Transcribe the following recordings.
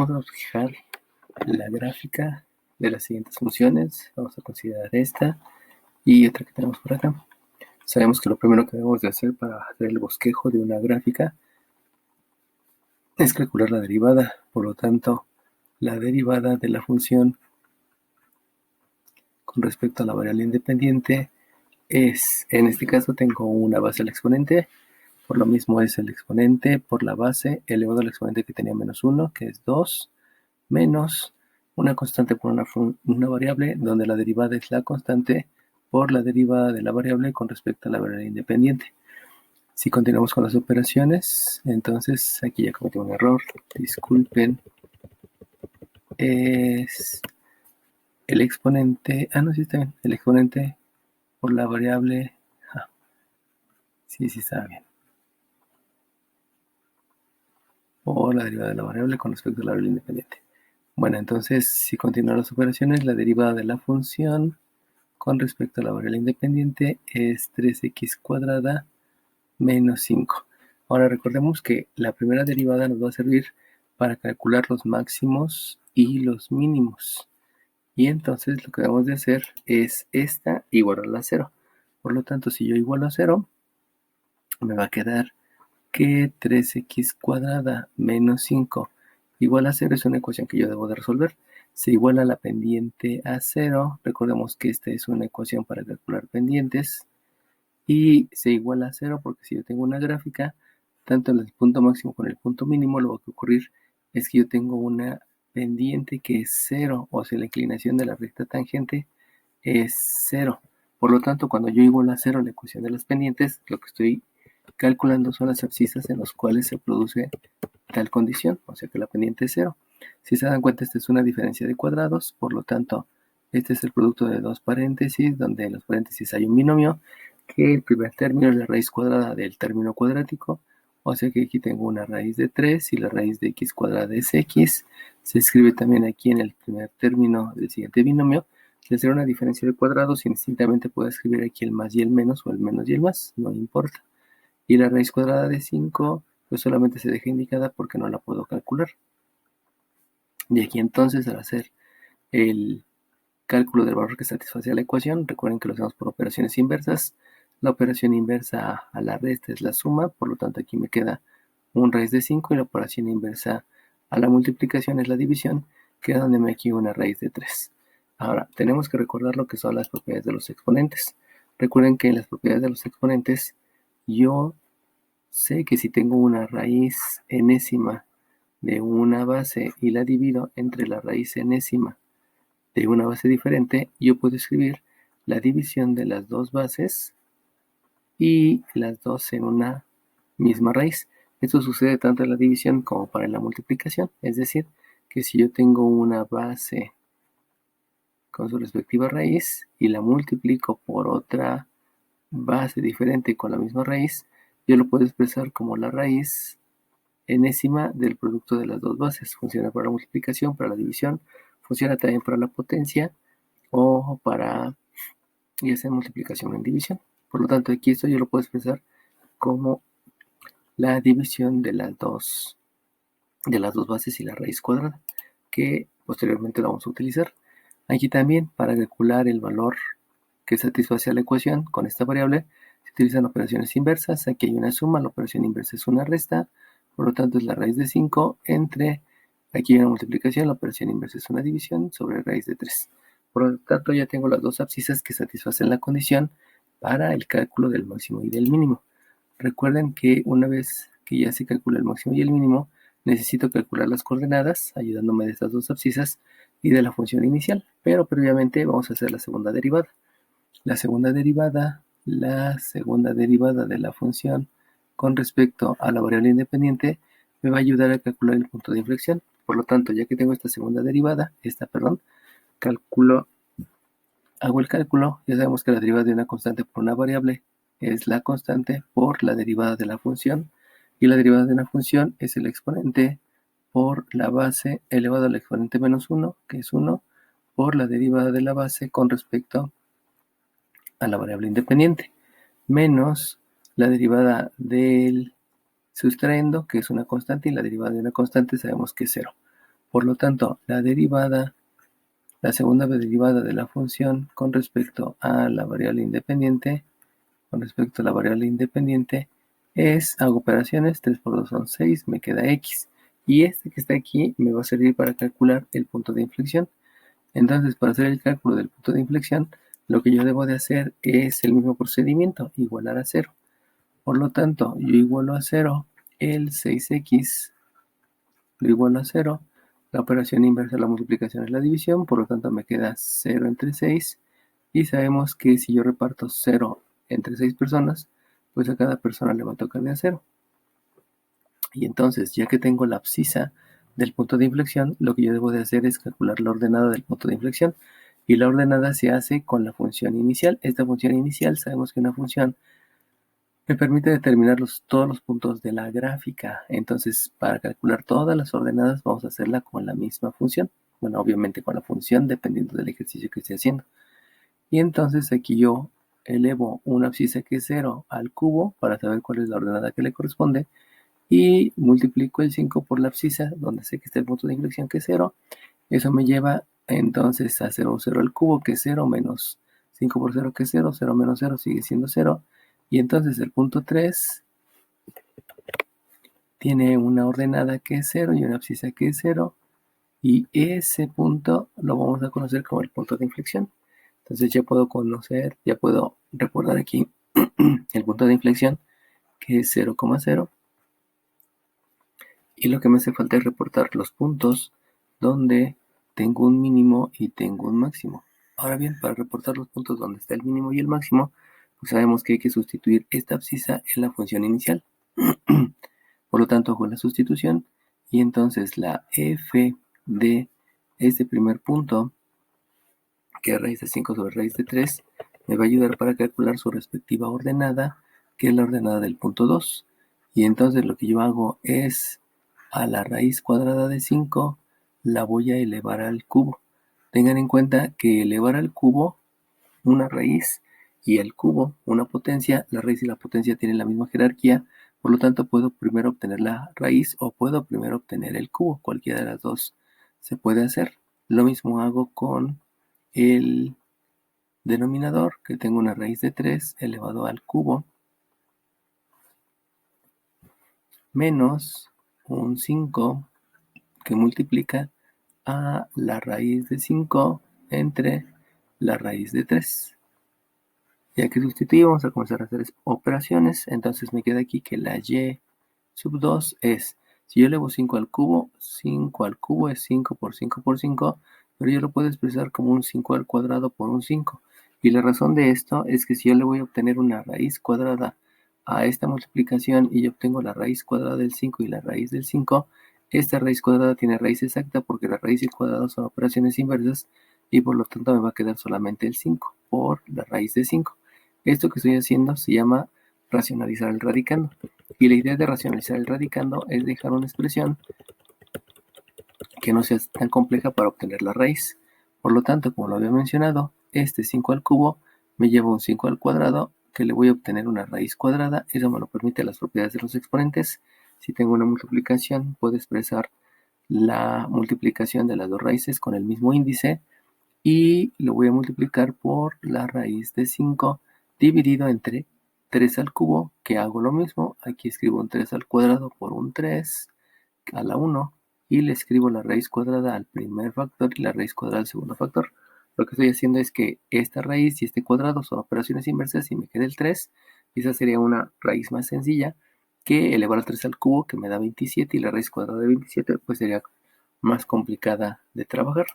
Vamos a fijar la gráfica de las siguientes funciones. Vamos a considerar esta y otra que tenemos por acá. Sabemos que lo primero que debemos de hacer para hacer el bosquejo de una gráfica es calcular la derivada. Por lo tanto, la derivada de la función con respecto a la variable independiente es, en este caso tengo una base al exponente, por lo mismo es el exponente por la base elevado al exponente que tenía menos 1, que es 2, menos una constante por una variable, donde la derivada es la constante por la derivada de la variable con respecto a la variable independiente. Si continuamos con las operaciones, entonces aquí ya cometí un error, disculpen, es el exponente, sí está bien, el exponente por la variable, sí está bien, por la derivada de la variable con respecto a la variable independiente. Bueno, entonces si continúan las operaciones, la derivada de la función con respecto a la variable independiente es 3x cuadrada menos 5. Ahora recordemos que la primera derivada nos va a servir para calcular los máximos y los mínimos. Y entonces lo que debemos de hacer es esta igualarla a 0. Por lo tanto, si yo igualo a 0, me va a quedar que 3x cuadrada menos 5 igual a 0 es una ecuación que yo debo de resolver. Se iguala la pendiente a 0. Recordemos que esta es una ecuación para calcular pendientes. Y se iguala a 0 porque si yo tengo una gráfica, tanto en el punto máximo como en el punto mínimo, lo que va a ocurrir es que yo tengo una pendiente que es 0, o sea, la inclinación de la recta tangente es 0. Por lo tanto, cuando yo igualo a 0 la ecuación de las pendientes, lo que estoy calculando son las abscisas en los cuales se produce tal condición, o sea que la pendiente es 0. Si se dan cuenta, esta es una diferencia de cuadrados, por lo tanto, este es el producto de dos paréntesis, donde en los paréntesis hay un binomio, que el primer término es la raíz cuadrada del término cuadrático, o sea que aquí tengo una raíz de 3 y la raíz de x cuadrada es x. Se escribe también aquí en el primer término del siguiente binomio. Si hacer una diferencia de cuadrados, indistintamente puedo escribir aquí el más y el menos, o el menos y el más, no importa. Y la raíz cuadrada de 5, pues solamente se deja indicada porque no la puedo calcular. Y aquí entonces, al hacer el cálculo del valor que satisface a la ecuación, recuerden que lo hacemos por operaciones inversas. La operación inversa a la resta es la suma, por lo tanto aquí me queda un raíz de 5, y la operación inversa a la multiplicación es la división, quedándome aquí una raíz de 3. Ahora, tenemos que recordar lo que son las propiedades de los exponentes. Recuerden que en las propiedades de los exponentes, yo sé que si tengo una raíz enésima de una base y la divido entre la raíz enésima de una base diferente, yo puedo escribir la división de las dos bases y las dos en una misma raíz. Esto sucede tanto en la división como para la multiplicación, es decir, que si yo tengo una base con su respectiva raíz y la multiplico por otra base diferente con la misma raíz, yo lo puedo expresar como la raíz enésima del producto de las dos bases. Funciona para la multiplicación, para la división, funciona también para la potencia o para ya sea multiplicación o en división. Por lo tanto, aquí esto yo lo puedo expresar como la división de las dos bases y la raíz cuadrada, que posteriormente lo vamos a utilizar. Aquí también, para calcular el valor que satisface a la ecuación con esta variable, se utilizan operaciones inversas. Aquí hay una suma, la operación inversa es una resta, por lo tanto es la raíz de 5 entre, aquí hay una multiplicación, la operación inversa es una división sobre raíz de 3. Por lo tanto, ya tengo las dos abscisas que satisfacen la condición para el cálculo del máximo y del mínimo. Recuerden que una vez que ya se calcula el máximo y el mínimo, necesito calcular las coordenadas, ayudándome de estas dos abscisas y de la función inicial. Pero previamente vamos a hacer la segunda derivada. La segunda derivada de la función con respecto a la variable independiente me va a ayudar a calcular el punto de inflexión. Por lo tanto, ya que tengo esta segunda derivada, hago el cálculo. Ya sabemos que la derivada de una constante por una variable es la constante por la derivada de la función, y la derivada de una función es el exponente por la base elevado al exponente menos 1, que es 1, por la derivada de la base con respecto a la variable independiente, menos la derivada del sustraendo, que es una constante, y la derivada de una constante sabemos que es 0. Por lo tanto, la segunda derivada de la función con respecto a la variable independiente, hago operaciones, 3 por 2 son 6, me queda x. Y este que está aquí me va a servir para calcular el punto de inflexión. Entonces, para hacer el cálculo del punto de inflexión, lo que yo debo de hacer es el mismo procedimiento, igualar a 0. Por lo tanto, yo igualo a 0 el 6x, lo igualo a 0. La operación inversa de la multiplicación es la división, por lo tanto me queda 0 entre 6. Y sabemos que si yo reparto 0 entre 6 personas, pues a cada persona le va a tocar de a 0. Y entonces, ya que tengo la abscisa del punto de inflexión, lo que yo debo de hacer es calcular la ordenada del punto de inflexión. Y la ordenada se hace con la función inicial. Esta función inicial, sabemos que una función me permite determinar todos los puntos de la gráfica. Entonces, para calcular todas las ordenadas, vamos a hacerla con la misma función. Bueno, obviamente con la función, dependiendo del ejercicio que esté haciendo. Y entonces aquí yo elevo una abscisa que es 0 al cubo para saber cuál es la ordenada que le corresponde. Y multiplico el 5 por la abscisa, donde sé que está el punto de inflexión que es 0. Eso me lleva entonces a hacer un 0 al cubo, que es 0, menos 5 por 0, que es 0. 0 menos 0 sigue siendo 0. Y entonces el punto 3 tiene una ordenada que es 0 y una abscisa que es 0. Y ese punto lo vamos a conocer como el punto de inflexión. Entonces ya puedo recordar aquí el punto de inflexión, que es 0,0. Y lo que me hace falta es reportar los puntos donde tengo un mínimo y tengo un máximo. Ahora bien, para reportar los puntos donde está el mínimo y el máximo, pues sabemos que hay que sustituir esta abscisa en la función inicial. Por lo tanto, hago la sustitución y entonces la f de este primer punto, que es raíz de 5 sobre raíz de 3, me va a ayudar para calcular su respectiva ordenada, que es la ordenada del punto 2. Y entonces lo que yo hago es a la raíz cuadrada de 5 la voy a elevar al cubo. Tengan en cuenta que elevar al cubo una raíz y al cubo una potencia, la raíz y la potencia tienen la misma jerarquía, por lo tanto puedo primero obtener la raíz o puedo primero obtener el cubo, cualquiera de las dos se puede hacer. Lo mismo hago con el denominador, que tengo una raíz de 3 elevado al cubo, menos un 5 que multiplica a la raíz de 5 entre la raíz de 3. Ya que sustituí, vamos a comenzar a hacer operaciones. Entonces me queda aquí que la y sub 2 es, si yo elevo 5 al cubo es 5 por 5 por 5, pero yo lo puedo expresar como un 5 al cuadrado por un 5. Y la razón de esto es que si yo le voy a obtener una raíz cuadrada a esta multiplicación y yo obtengo la raíz cuadrada del 5 y la raíz del 5, esta raíz cuadrada tiene raíz exacta porque la raíz y el cuadrado son operaciones inversas y por lo tanto me va a quedar solamente el 5 por la raíz de 5. Esto que estoy haciendo se llama racionalizar el radicando. Y la idea de racionalizar el radicando es dejar una expresión que no sea tan compleja para obtener la raíz. Por lo tanto, como lo había mencionado, este 5 al cubo me lleva un 5 al cuadrado, que le voy a obtener una raíz cuadrada. Eso me lo permite las propiedades de los exponentes. Si tengo una multiplicación, puedo expresar la multiplicación de las dos raíces con el mismo índice y lo voy a multiplicar por la raíz de 5 dividido entre 3 al cubo, que hago lo mismo. Aquí escribo un 3 al cuadrado por un 3 a la 1 y le escribo la raíz cuadrada al primer factor y la raíz cuadrada al segundo factor. Lo que estoy haciendo es que esta raíz y este cuadrado son operaciones inversas y me queda el 3. Y esa sería una raíz más sencilla que elevar al 3 al cubo, que me da 27, y la raíz cuadrada de 27 pues sería más complicada de trabajar.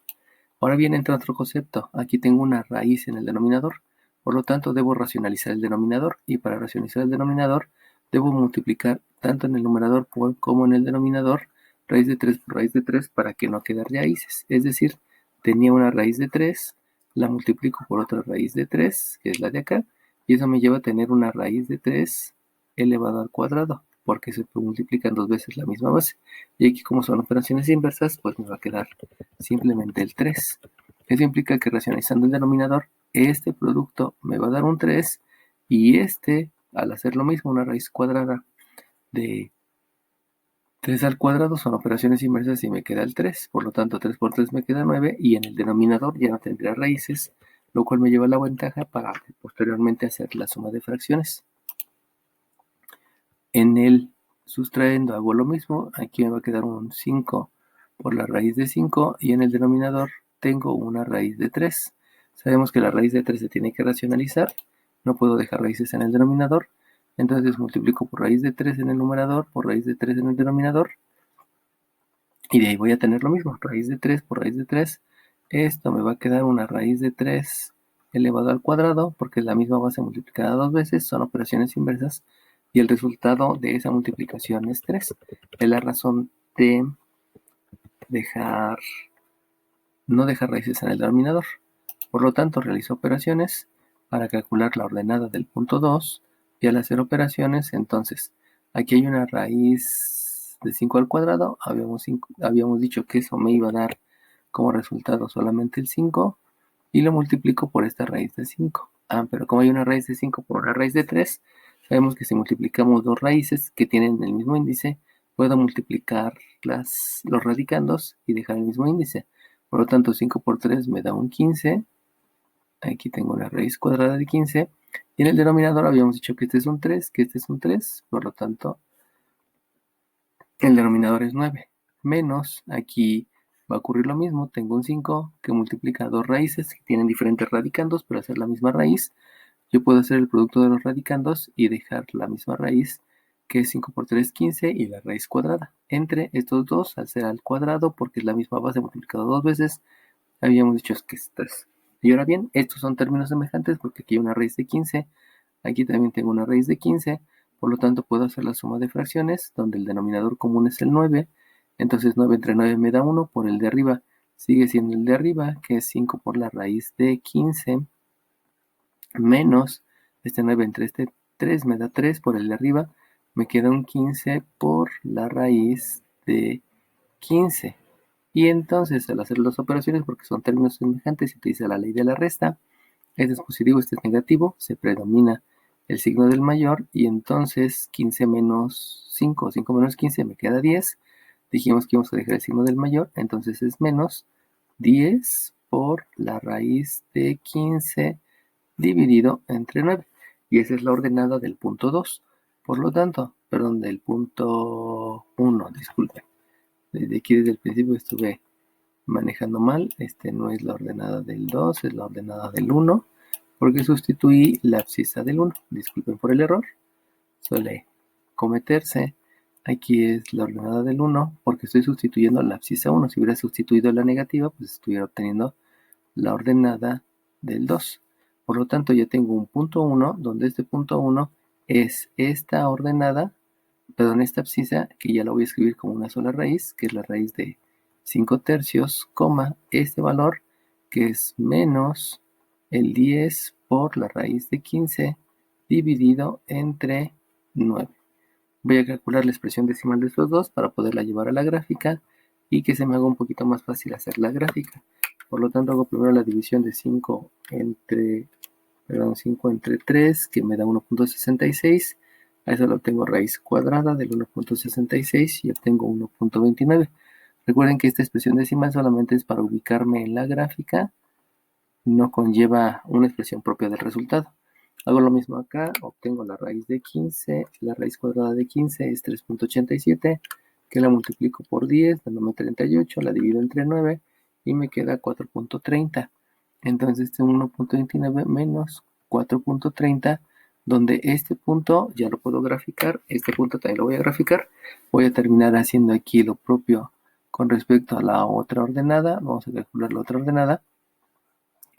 Ahora bien, entra otro concepto. Aquí tengo una raíz en el denominador, por lo tanto debo racionalizar el denominador, y para racionalizar el denominador debo multiplicar tanto en el numerador como en el denominador raíz de 3 por raíz de 3 para que no quede raíces. Es decir, tenía una raíz de 3, la multiplico por otra raíz de 3, que es la de acá, y eso me lleva a tener una raíz de 3 elevado al cuadrado, porque se multiplican dos veces la misma base. Y aquí, como son operaciones inversas, pues me va a quedar simplemente el 3. Eso implica que racionalizando el denominador, este producto me va a dar un 3 y este, al hacer lo mismo, una raíz cuadrada de 3 al cuadrado son operaciones inversas y me queda el 3. Por lo tanto, 3 por 3 me queda 9 y en el denominador ya no tendría raíces, lo cual me lleva la ventaja para posteriormente hacer la suma de fracciones. En el sustraendo hago lo mismo. Aquí me va a quedar un 5 por la raíz de 5 y en el denominador tengo una raíz de 3. Sabemos que la raíz de 3 se tiene que racionalizar. No puedo dejar raíces en el denominador. Entonces multiplico por raíz de 3 en el numerador, por raíz de 3 en el denominador. Y de ahí voy a tener lo mismo, raíz de 3 por raíz de 3. Esto me va a quedar una raíz de 3 elevado al cuadrado, porque es la misma base multiplicada dos veces, son operaciones inversas, y el resultado de esa multiplicación es 3. Es la razón de no dejar raíces en el denominador. Por lo tanto, realizo operaciones para calcular la ordenada del punto 2, y al hacer operaciones, entonces, aquí hay una raíz de 5 al cuadrado, habíamos dicho que eso me iba a dar como resultado solamente el 5, y lo multiplico por esta raíz de 5. Pero como hay una raíz de 5 por una raíz de 3, sabemos que si multiplicamos dos raíces que tienen el mismo índice, puedo multiplicar los radicandos y dejar el mismo índice. Por lo tanto, 5 por 3 me da un 15. Aquí tengo la raíz cuadrada de 15. Y en el denominador habíamos dicho que este es un 3, que este es un 3. Por lo tanto, el denominador es 9. Menos, aquí va a ocurrir lo mismo. Tengo un 5 que multiplica dos raíces que tienen diferentes radicandos, pero hacer la misma raíz. Yo puedo hacer el producto de los radicandos y dejar la misma raíz, que es 5 por 3, 15, y la raíz cuadrada. Entre estos dos, al ser al cuadrado, porque es la misma base multiplicada dos veces, habíamos dicho que es 3. Y ahora bien, estos son términos semejantes porque aquí hay una raíz de 15, aquí también tengo una raíz de 15, por lo tanto puedo hacer la suma de fracciones, donde el denominador común es el 9, entonces 9 entre 9 me da 1, por el de arriba sigue siendo el de arriba, que es 5 por la raíz de 15, menos este 9 entre este 3 me da 3, por el de arriba me queda un 15 por la raíz de 15. Y entonces al hacer las operaciones, porque son términos semejantes, se utiliza la ley de la resta. Este es positivo, este es negativo, se predomina el signo del mayor y entonces 15 menos 5, 5 menos 15 me queda 10. Dijimos que íbamos a dejar el signo del mayor, entonces es menos 10 por la raíz de 15 dividido entre 9. Y esa es la ordenada del punto 2. Por lo tanto, perdón, del punto 1, disculpen. Desde aquí, desde el principio, estuve manejando mal. No es la ordenada del 2, es la ordenada del 1, porque sustituí la abscisa del 1. Disculpen por el error, suele cometerse. Aquí es la ordenada del 1, porque estoy sustituyendo la abscisa 1. Si hubiera sustituido la negativa, pues estuviera obteniendo la ordenada del 2. Por lo tanto, ya tengo un punto 1, donde este punto 1 es esta ordenada, perdón, esta abscisa, que ya la voy a escribir como una sola raíz, que es la raíz de 5 tercios, coma, este valor, que es menos el 10 por la raíz de 15 dividido entre 9. Voy a calcular la expresión decimal de estos dos para poderla llevar a la gráfica y que se me haga un poquito más fácil hacer la gráfica. Por lo tanto, hago primero la división de 5 entre 3, que me da 1.66. A eso lo obtengo raíz cuadrada del 1.66 y obtengo 1.29. Recuerden que esta expresión decimal solamente es para ubicarme en la gráfica, no conlleva una expresión propia del resultado. Hago lo mismo acá, obtengo la raíz de 15, la raíz cuadrada de 15 es 3.87, que la multiplico por 10, dándome 38, la divido entre 9 y me queda 4.30. Entonces este 1.29 menos 4.30, donde este punto ya lo puedo graficar, este punto también lo voy a graficar. Voy a terminar haciendo aquí lo propio con respecto a la otra ordenada. Vamos a calcular la otra ordenada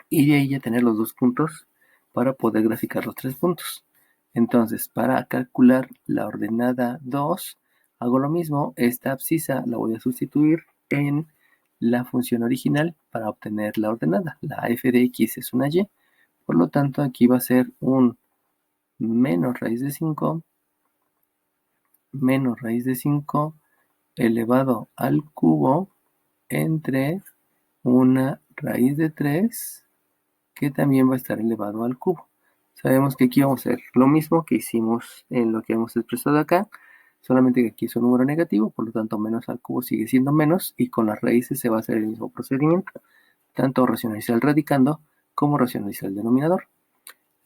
y de ahí ya tener los dos puntos para poder graficar los tres puntos. Entonces, para calcular la ordenada 2, hago lo mismo. Esta abscisa la voy a sustituir en la función original para obtener la ordenada. La f de x es una y, por lo tanto aquí va a ser un menos raíz de 5 elevado al cubo entre una raíz de 3 que también va a estar elevado al cubo. Sabemos que aquí vamos a hacer lo mismo que hicimos en lo que hemos expresado acá. solamente que aquí es un número negativo, por lo tanto menos al cubo sigue siendo menos y con las raíces se va a hacer el mismo procedimiento, tanto racionalizar el radicando como racionalizar el denominador.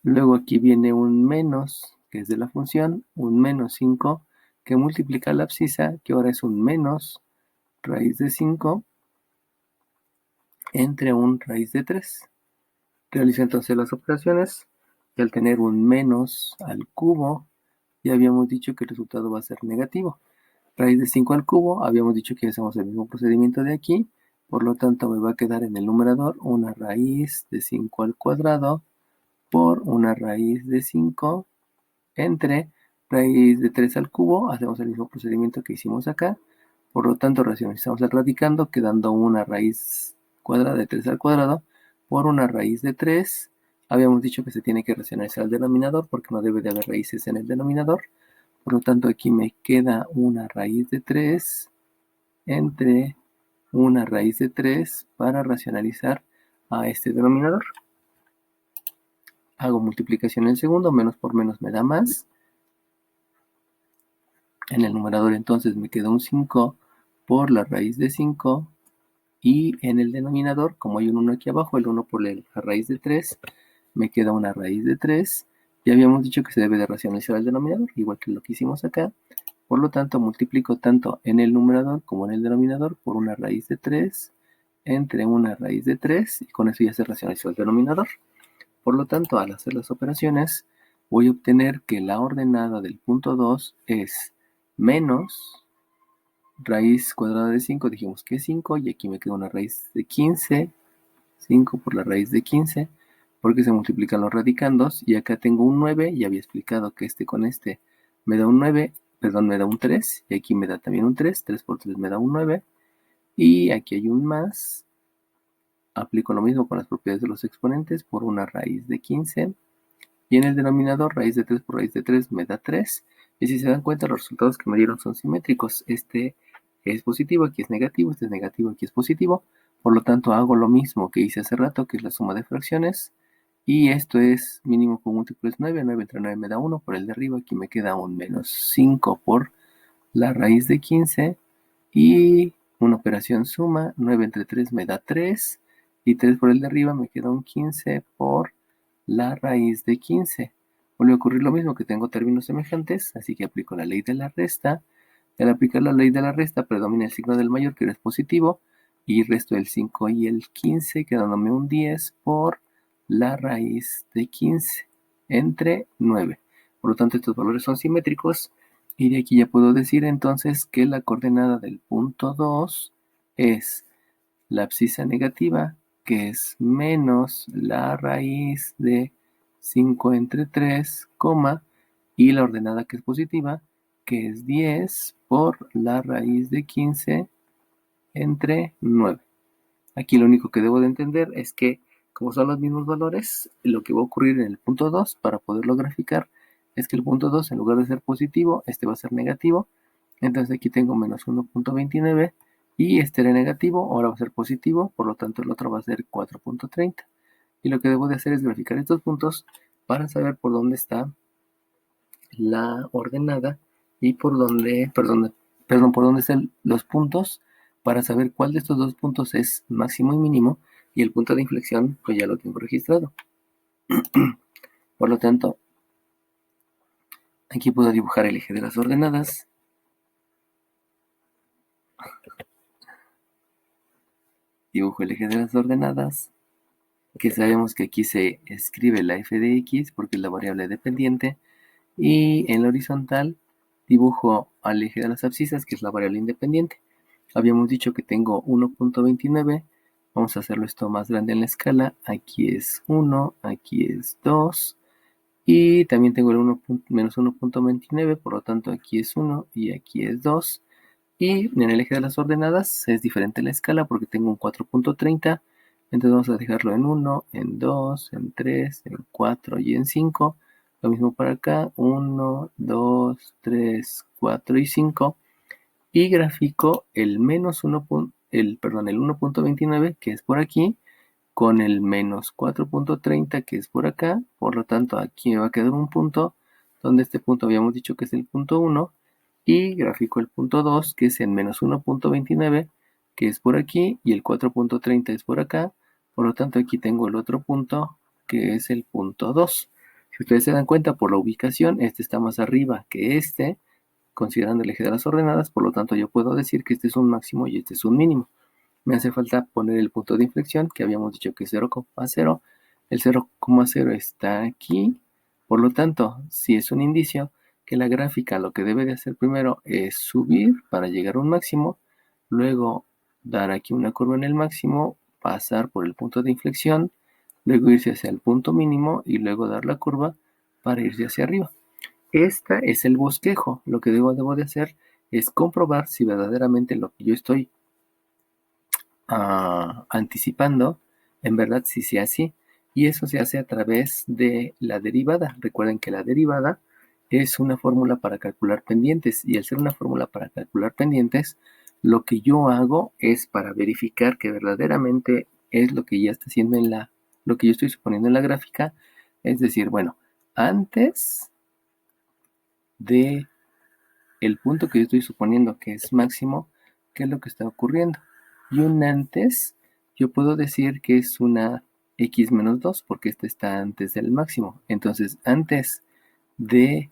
Luego aquí viene un menos, que es de la función, un menos 5, que multiplica la abscisa, que ahora es un menos raíz de 5 entre un raíz de 3. Realizo entonces las operaciones y al tener un menos al cubo, ya habíamos dicho que el resultado va a ser negativo. Raíz de 5 al cubo, habíamos dicho que hacemos el mismo procedimiento de aquí, por lo tanto me va a quedar en el numerador una raíz de 5 al cuadrado por una raíz de 5 entre raíz de 3 al cubo, hacemos el mismo procedimiento que hicimos acá, por lo tanto racionalizamos el radicando, quedando una raíz cuadrada de 3 al cuadrado por una raíz de 3. Habíamos dicho que se tiene que racionalizar el denominador porque no debe de haber raíces en el denominador, por lo tanto aquí me queda una raíz de 3 entre una raíz de 3 para racionalizar a este denominador. Hago multiplicación en segundo, menos por menos me da más. En el numerador entonces me queda un 5 por la raíz de 5 y en el denominador, como hay un 1 aquí abajo, el 1 por la raíz de 3, me queda una raíz de 3. Ya habíamos dicho que se debe de racionalizar el denominador, igual que lo que hicimos acá. Por lo tanto, multiplico tanto en el numerador como en el denominador por una raíz de 3 entre una raíz de 3 y con eso ya se racionalizó el denominador. Por lo tanto, al hacer las operaciones, voy a obtener que la ordenada del punto 2 es menos raíz cuadrada de 5, dijimos que es 5, y aquí me queda una raíz de 15, 5 por la raíz de 15, porque se multiplican los radicandos, y acá tengo un 9, y había explicado que este con este me da un 9, perdón, me da un 3, y aquí me da también un 3, 3 por 3 me da un 9, y aquí hay un más, aplico lo mismo con las propiedades de los exponentes por una raíz de 15, y en el denominador raíz de 3 por raíz de 3 me da 3, y si se dan cuenta los resultados que me dieron son simétricos, este es positivo, aquí es negativo, este es negativo, aquí es positivo, por lo tanto hago lo mismo que hice hace rato, que es la suma de fracciones, y esto es mínimo con múltiplo es 9, 9 entre 9 me da 1, por el de arriba aquí me queda un menos 5 por la raíz de 15, y una operación suma, 9 entre 3 me da 3, y 3 por el de arriba me queda un 15 por la raíz de 15. Vuelve a ocurrir lo mismo, que tengo términos semejantes, así que aplico la ley de la resta. Al aplicar la ley de la resta predomina el signo del mayor, que es positivo, y resto el 5 y el 15, quedándome un 10 por la raíz de 15 entre 9. Por lo tanto, estos valores son simétricos, y de aquí ya puedo decir entonces que la coordenada del punto 2 es la abscisa negativa, que es menos la raíz de 5 entre 3, y la ordenada que es positiva, que es 10 por la raíz de 15 entre 9. Aquí lo único que debo de entender es que, como son los mismos valores, lo que va a ocurrir en el punto 2 para poderlo graficar es que el punto 2, en lugar de ser positivo, este va a ser negativo. Entonces aquí tengo menos 1.29 y este era negativo, ahora va a ser positivo, por lo tanto el otro va a ser 4.30. Y lo que debo de hacer es graficar estos puntos para saber por dónde está la ordenada y por dónde, perdón, por dónde están los puntos para saber cuál de estos dos puntos es máximo y mínimo, y el punto de inflexión pues ya lo tengo registrado. Por lo tanto, aquí puedo dibujar el eje de las ordenadas. Dibujo el eje de las ordenadas, que sabemos que aquí se escribe la f de x porque es la variable dependiente, y en la horizontal dibujo al eje de las abscisas, que es la variable independiente. Habíamos dicho que tengo 1.29, vamos a hacerlo esto más grande en la escala, aquí es 1, aquí es 2, y también tengo el 1, menos 1.29, por lo tanto aquí es 1 y aquí es 2, y en el eje de las ordenadas es diferente la escala porque tengo un 4.30, entonces vamos a dejarlo en 1, en 2, en 3, en 4 y en 5. Lo mismo para acá, 1, 2, 3, 4 y 5. Y grafico el menos 1, el 1.29, que es por aquí, con el menos 4.30, que es por acá. Por lo tanto, aquí me va a quedar un punto, donde este punto habíamos dicho que es el punto 1, y grafico el punto 2, que es en menos 1.29, que es por aquí, y el 4.30 es por acá. Por lo tanto, aquí tengo el otro punto, que es el punto 2. Si ustedes se dan cuenta por la ubicación, este está más arriba que este, considerando el eje de las ordenadas. Por lo tanto, yo puedo decir que este es un máximo y este es un mínimo. Me hace falta poner el punto de inflexión, que habíamos dicho que es 0,0. El 0,0 está aquí. Por lo tanto, si es un indicio que la gráfica lo que debe de hacer primero es subir para llegar a un máximo, luego dar aquí una curva en el máximo, pasar por el punto de inflexión, luego irse hacia el punto mínimo y luego dar la curva para irse hacia arriba. Este es el bosquejo. Lo que debo de hacer es comprobar si verdaderamente lo que yo estoy anticipando, en verdad sí sea así. Y eso se hace a través de la derivada. Recuerden que la derivada es una fórmula para calcular pendientes. Y al ser una fórmula para calcular pendientes, lo que yo hago es para verificar que verdaderamente es lo que ya está haciendo lo que yo estoy suponiendo en la gráfica. Es decir, bueno, antes de el punto que yo estoy suponiendo que es máximo, ¿qué es lo que está ocurriendo? Y un antes, yo puedo decir que es una x menos 2 porque este está antes del máximo. Entonces, antes de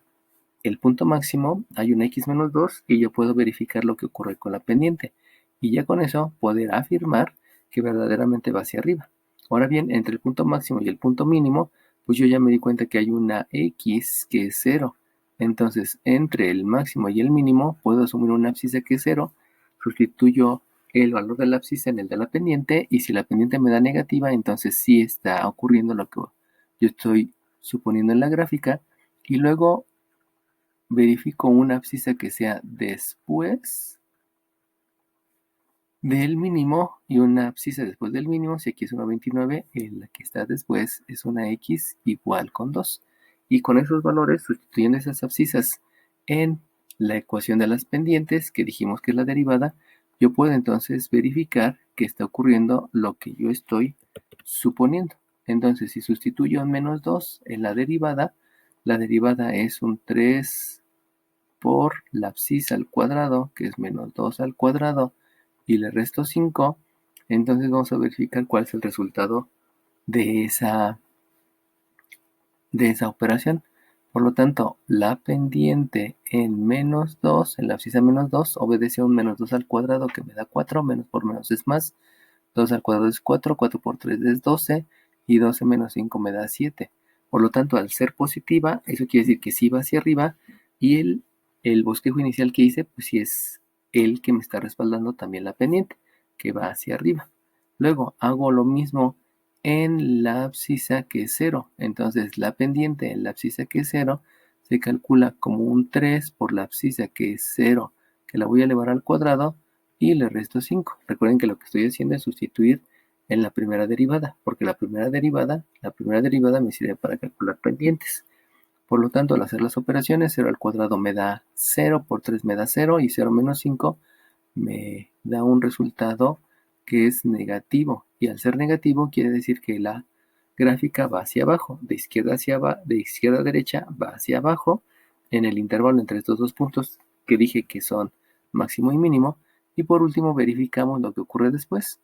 el punto máximo hay una x menos 2 y yo puedo verificar lo que ocurre con la pendiente. Y ya con eso poder afirmar que verdaderamente va hacia arriba. Ahora bien, entre el punto máximo y el punto mínimo, pues yo ya me di cuenta que hay una x que es 0. Entonces, entre el máximo y el mínimo, puedo asumir una abscisa que es 0, sustituyo el valor de la abscisa en el de la pendiente, y si la pendiente me da negativa, entonces sí está ocurriendo lo que yo estoy suponiendo en la gráfica, y luego verifico una abscisa que sea después del mínimo y una abscisa después del mínimo. Si aquí es 1,29, la que está después es una x igual con 2. Y con esos valores, sustituyendo esas abscisas en la ecuación de las pendientes, que dijimos que es la derivada, yo puedo entonces verificar que está ocurriendo lo que yo estoy suponiendo. Entonces, si sustituyo un menos 2 en la derivada es un 3 por la abscisa al cuadrado, que es menos 2 al cuadrado, y le resto 5, entonces vamos a verificar cuál es el resultado de esa operación. Por lo tanto, la pendiente en menos 2, en la abscisa menos 2, obedece a un menos 2 al cuadrado, que me da 4, menos por menos es más, 2 al cuadrado es 4, 4 por 3 es 12, y 12 menos 5 me da 7. Por lo tanto, al ser positiva, eso quiere decir que sí va hacia arriba, y el bosquejo inicial que hice, pues sí es el que me está respaldando también la pendiente, que va hacia arriba. Luego hago lo mismo en la abscisa que es 0. Entonces la pendiente en la abscisa que es 0 se calcula como un 3 por la abscisa que es 0, que la voy a elevar al cuadrado, y le resto 5. Recuerden que lo que estoy haciendo es sustituir en la primera derivada, porque la primera derivada me sirve para calcular pendientes. Por lo tanto, al hacer las operaciones, 0 al cuadrado me da 0, por 3 me da 0, y 0 menos 5 me da un resultado que es negativo. Y al ser negativo quiere decir que la gráfica va hacia abajo, de izquierda a derecha va hacia abajo, en el intervalo entre estos dos puntos que dije que son máximo y mínimo. Y por último verificamos lo que ocurre después.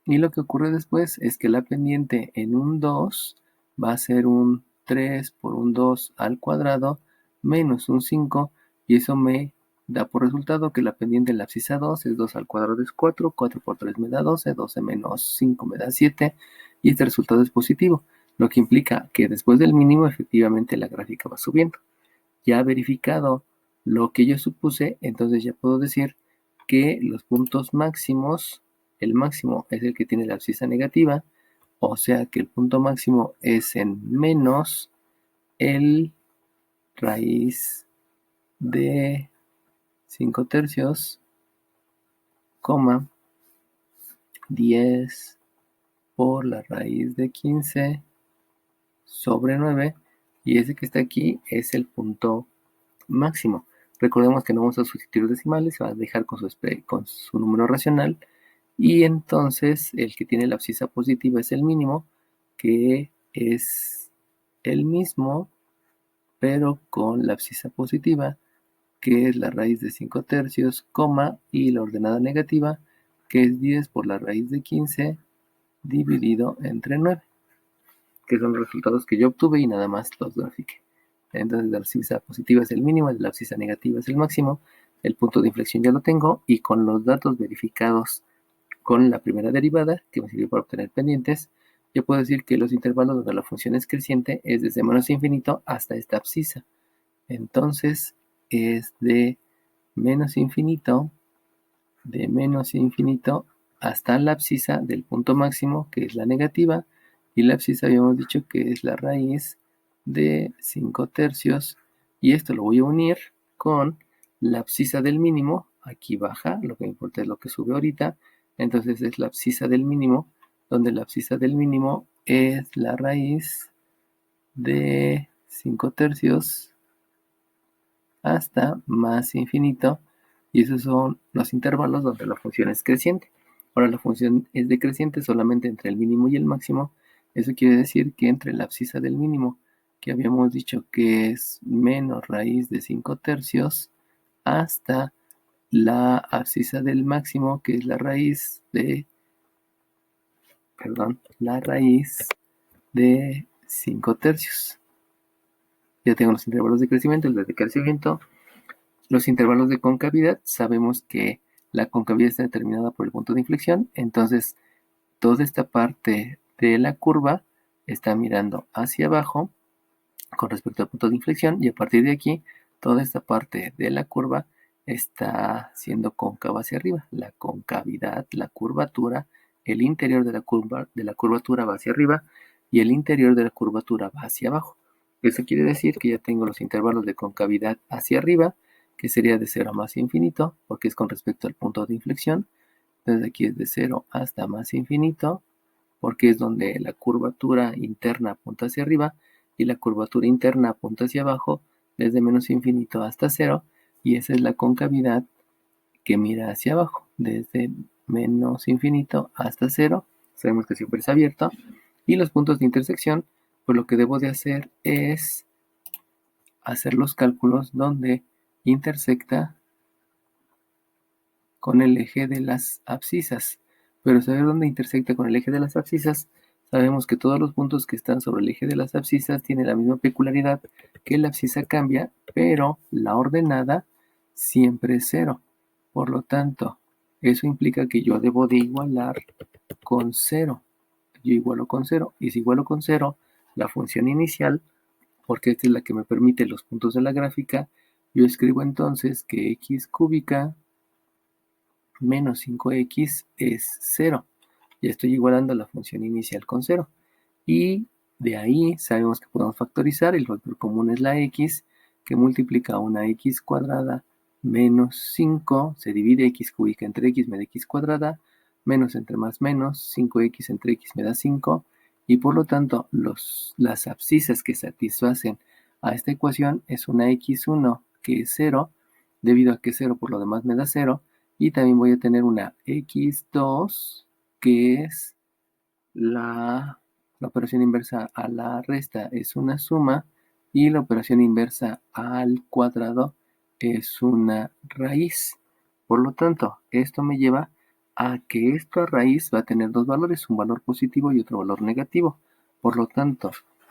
Y lo que ocurre después es que la pendiente en un 2 va a ser un 3 por un 2 al cuadrado menos un 5, y eso me da por resultado que la pendiente en la abscisa 2 es 2 al cuadrado es 4, 4 por 3 me da 12, 12 menos 5 me da 7, y este resultado es positivo, lo que implica que después del mínimo efectivamente la gráfica va subiendo. Ya verificado lo que yo supuse, entonces ya puedo decir que los puntos máximos, el máximo es el que tiene la abscisa negativa, o sea que el punto máximo es en menos el raíz de 5 tercios, 10 por la raíz de 15 sobre 9, y ese que está aquí es el punto máximo. Recordemos que no vamos a sustituir decimales, se va a dejar con su número racional, y entonces el que tiene la abscisa positiva es el mínimo, que es el mismo, pero con la abscisa positiva que es la raíz de 5 tercios, coma, y la ordenada negativa, que es 10 por la raíz de 15 dividido entre 9, que son los resultados que yo obtuve y nada más los grafiqué. Entonces la abscisa positiva es el mínimo, la abscisa negativa es el máximo, el punto de inflexión ya lo tengo, y con los datos verificados con la primera derivada, que me sirvió para obtener pendientes, yo puedo decir que los intervalos donde la función es creciente es desde menos infinito hasta esta abscisa. Entonces es de menos infinito hasta la abscisa del punto máximo, que es la negativa, y la abscisa habíamos dicho que es la raíz de 5 tercios, y esto lo voy a unir con la abscisa del mínimo. Aquí baja, lo que me importa es lo que sube ahorita, entonces es la abscisa del mínimo, donde la abscisa del mínimo es la raíz de 5 tercios hasta más infinito, y esos son los intervalos donde la función es creciente. Ahora la función es decreciente solamente entre el mínimo y el máximo. Eso quiere decir que entre la abscisa del mínimo, que habíamos dicho que es menos raíz de 5 tercios, hasta la abscisa del máximo, que es la raíz de 5 tercios. Ya tengo los intervalos de crecimiento, el de decrecimiento. Los intervalos de concavidad, sabemos que la concavidad está determinada por el punto de inflexión, entonces toda esta parte de la curva está mirando hacia abajo con respecto al punto de inflexión, y a partir de aquí toda esta parte de la curva está siendo cóncava hacia arriba. La concavidad, la curvatura, el interior de la curvatura va hacia arriba y el interior de la curvatura va hacia abajo. Eso quiere decir que ya tengo los intervalos de concavidad hacia arriba, que sería de 0 a más infinito, porque es con respecto al punto de inflexión. Entonces aquí es de 0 hasta más infinito, porque es donde la curvatura interna apunta hacia arriba y la curvatura interna apunta hacia abajo, desde menos infinito hasta 0, y esa es la concavidad que mira hacia abajo, desde menos infinito hasta 0. Sabemos que siempre es abierto. Y los puntos de intersección, pues lo que debo de hacer es hacer los cálculos donde intersecta con el eje de las abscisas. Pero saber dónde intersecta con el eje de las abscisas, sabemos que todos los puntos que están sobre el eje de las abscisas tienen la misma peculiaridad, que la abscisa cambia, pero la ordenada siempre es 0. Por lo tanto, eso implica que yo debo de igualar con 0. Yo igualo con 0, y si igualo con 0, la función inicial, porque esta es la que me permite los puntos de la gráfica, yo escribo entonces que x cúbica menos 5x es 0. Ya estoy igualando la función inicial con 0. Y de ahí sabemos que podemos factorizar. El factor común es la x, que multiplica una x cuadrada menos 5. Se divide x cúbica entre x, me da x cuadrada. Menos entre más menos, 5x entre x me da 5. Y por lo tanto, las abscisas que satisfacen a esta ecuación es una x1, que es 0, debido a que 0 por lo demás me da 0. Y también voy a tener una x2, que es la operación inversa a la resta es una suma, y la operación inversa al cuadrado es una raíz. Por lo tanto, esto me lleva a que esta raíz va a tener dos valores, un valor positivo y otro valor negativo. Por lo tanto,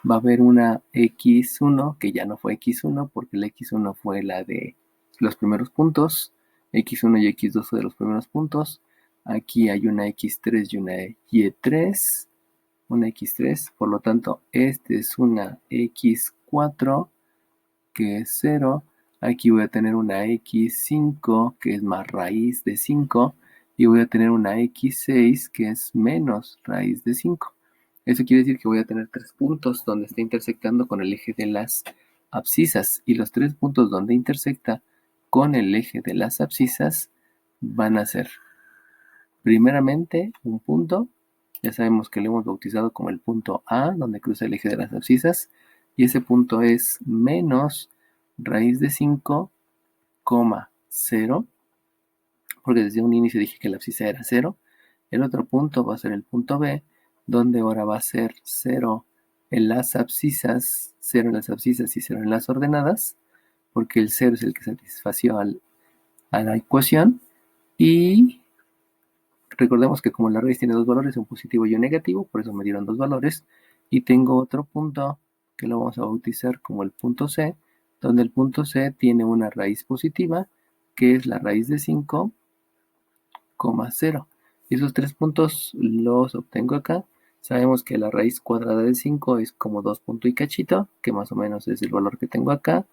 va a haber una x1 que ya no fue x1, porque la x1 fue la de los primeros puntos, x1 y x2 fue de los primeros puntos. Aquí hay una x3 y una y3, por lo tanto, este es una x4, que es 0. Aquí voy a tener una x5, que es más raíz de 5, y voy a tener una x6, que es menos raíz de 5. Eso quiere decir que voy a tener 3 puntos donde está intersectando con el eje de las abscisas, y los 3 puntos donde intersecta con el eje de las abscisas van a ser, primeramente, un punto. Ya sabemos que lo hemos bautizado como el punto A, donde cruza el eje de las abscisas, y ese punto es menos raíz de 5, 0, porque desde un inicio dije que la abscisa era 0. El otro punto va a ser el punto B, donde ahora va a ser 0 en las abscisas, 0 en las abscisas y 0 en las ordenadas. porque el 0 es el que satisfació a la ecuación. Y recordemos que como la raíz tiene dos valores, un positivo y un negativo, por eso me dieron dos valores. Y tengo otro punto que lo vamos a bautizar como el punto C, donde el punto C tiene una raíz positiva, que es la raíz de 5,0. Y esos tres puntos los obtengo acá. Sabemos que la raíz cuadrada de 5 es como 2 puntos y cachito, que más o menos es el valor que tengo acá.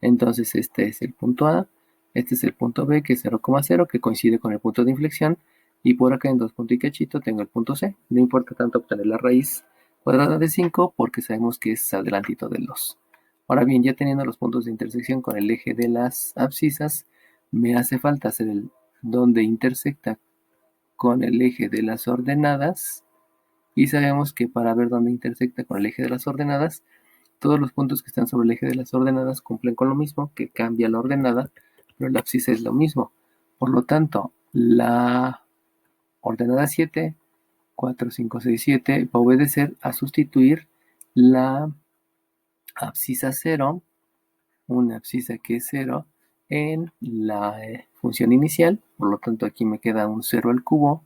Entonces este es el punto A, este es el punto B, que es 0,0, que coincide con el punto de inflexión. Y por acá en 2 puntos y cachito tengo el punto C. No importa tanto obtener la raíz cuadrada de 5 porque sabemos que es adelantito del 2. Ahora bien, ya teniendo los puntos de intersección con el eje de las abscisas, me hace falta hacer el donde intersecta con el eje de las ordenadas. Y sabemos que para ver dónde intersecta con el eje de las ordenadas, todos los puntos que están sobre el eje de las ordenadas cumplen con lo mismo, que cambia la ordenada, pero la abscisa es lo mismo. Por lo tanto, la ordenada 7, 4, 5, 6, 7 va a obedecer a sustituir la abscisa 0, una abscisa que es 0, en la función inicial. Por lo tanto, aquí me queda un 0 al cubo,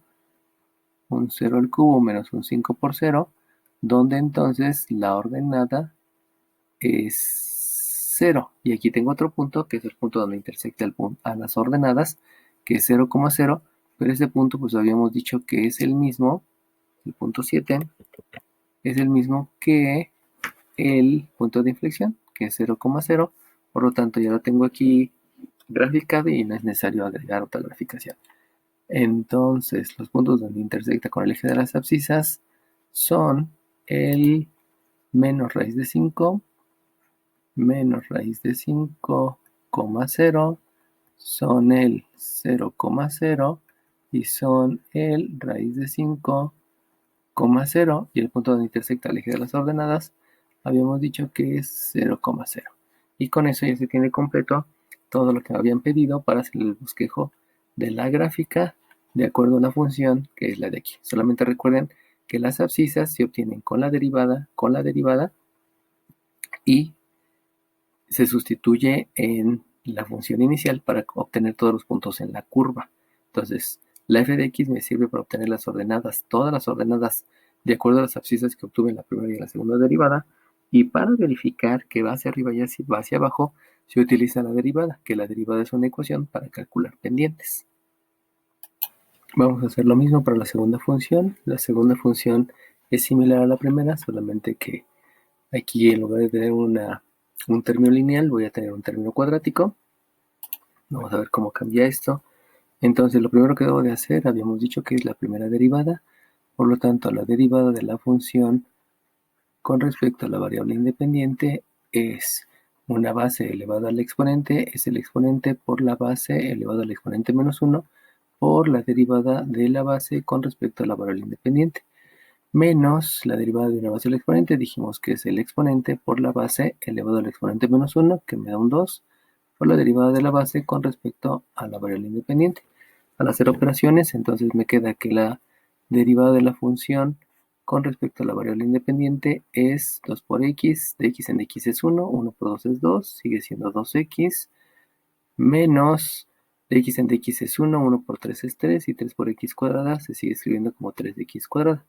un 0 al cubo menos un 5 por 0, donde entonces la ordenada es 0. Y aquí tengo otro punto, que es el punto donde intersecta a las ordenadas, que es 0,0, pero ese punto pues habíamos dicho que es el mismo, el punto 7, es el mismo que el punto de inflexión, que es 0,0, por lo tanto ya lo tengo aquí graficado y no es necesario agregar otra graficación. Entonces, los puntos donde intersecta con el eje de las abscisas son el menos raíz de 5, menos raíz de 5,0, son el 0,0 y son el raíz de 5,0, y el punto donde intersecta el eje de las ordenadas habíamos dicho que es 0,0. Y con eso ya se tiene completo todo lo que me habían pedido para hacer el bosquejo de la gráfica de acuerdo a la función que es la de aquí. Solamente recuerden que las abscisas se obtienen con la derivada, y se sustituye en la función inicial para obtener todos los puntos en la curva. Entonces, la f de x me sirve para obtener las ordenadas, todas las ordenadas de acuerdo a las abscisas que obtuve en la primera y en la segunda derivada. Y para verificar que va hacia arriba y va hacia abajo, se utiliza la derivada, que la derivada es una ecuación para calcular pendientes. Vamos a hacer lo mismo para la segunda función. La segunda función es similar a la primera, solamente que aquí en lugar de tener un término lineal, voy a tener un término cuadrático. Vamos a ver cómo cambia esto. Entonces, lo primero que debo de hacer, habíamos dicho que es la primera derivada. Por lo tanto, la derivada de la función con respecto a la variable independiente es una base elevada al exponente, es el exponente por la base elevada al exponente menos 1 por la derivada de la base con respecto a la variable independiente, menos la derivada de una base al exponente, dijimos que es el exponente por la base elevado al exponente menos 1, que me da un 2, por la derivada de la base con respecto a la variable independiente. Al hacer operaciones, entonces me queda que la derivada de la función con respecto a la variable independiente es 2 por x, de x en x es 1, 1 por 2 es 2, sigue siendo 2x, menos de x en dx es 1, 1 por 3 es 3, y 3 por x cuadrada se sigue escribiendo como 3x cuadrada.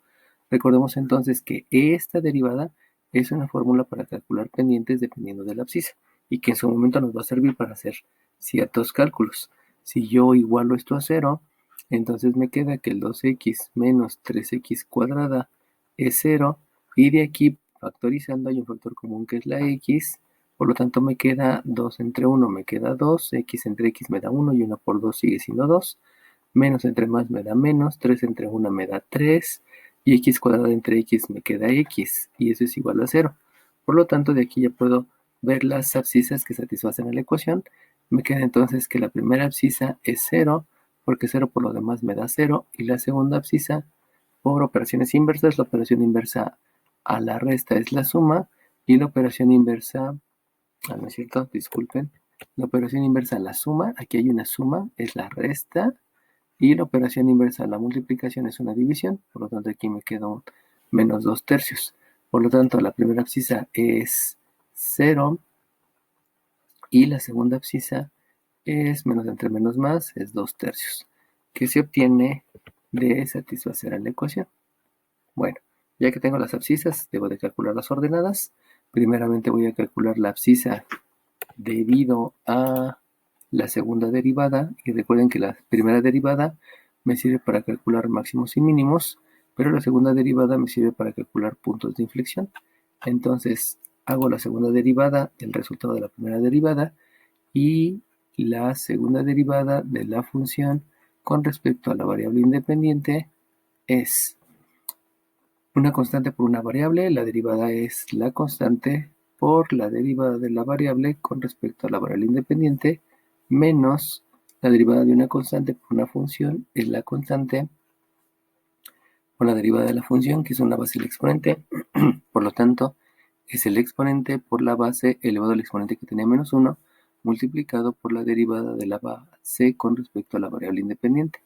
Recordemos entonces que esta derivada es una fórmula para calcular pendientes dependiendo de la abscisa, y que en su momento nos va a servir para hacer ciertos cálculos. Si yo igualo esto a 0, entonces me queda que el 2x menos 3x cuadrada es 0, y de aquí, factorizando, hay un factor común que es la x. Por lo tanto, me queda 2 entre 1, me queda 2, x entre x me da 1, y 1 por 2 sigue siendo 2, menos entre más me da menos, 3 entre 1 me da 3, y x cuadrada entre x me queda x, y eso es igual a 0. Por lo tanto, de aquí ya puedo ver las abscisas que satisfacen a la ecuación. Me queda entonces que la primera abscisa es 0, porque 0 por lo demás me da 0, y la segunda abscisa, por operaciones inversas, la operación inversa a la resta es la suma, y la operación inversa, no es cierto, disculpen, la operación inversa a la suma, aquí hay una suma, es la resta, y la operación inversa a la multiplicación es una división, por lo tanto aquí me queda un menos 2/3. Por lo tanto, la primera abscisa es 0, Y la segunda abscisa es menos entre menos más, es 2/3, que se obtiene de satisfacer a la ecuación. Bueno, ya que tengo las abscisas, debo de calcular las ordenadas. Primeramente voy a calcular la abscisa debido a la segunda derivada, y recuerden que la primera derivada me sirve para calcular máximos y mínimos, pero la segunda derivada me sirve para calcular puntos de inflexión. Entonces hago la segunda derivada del resultado de la primera derivada y la segunda derivada de la función con respecto a la variable independiente es una constante por una variable. La derivada es la constante por la derivada de la variable con respecto a la variable independiente, menos la derivada de una constante por una función es la constante por la derivada de la función, que es una base del exponente. Por lo tanto, es el exponente por la base elevado al exponente que tenía menos 1, multiplicado por la derivada de la base con respecto a la variable independiente.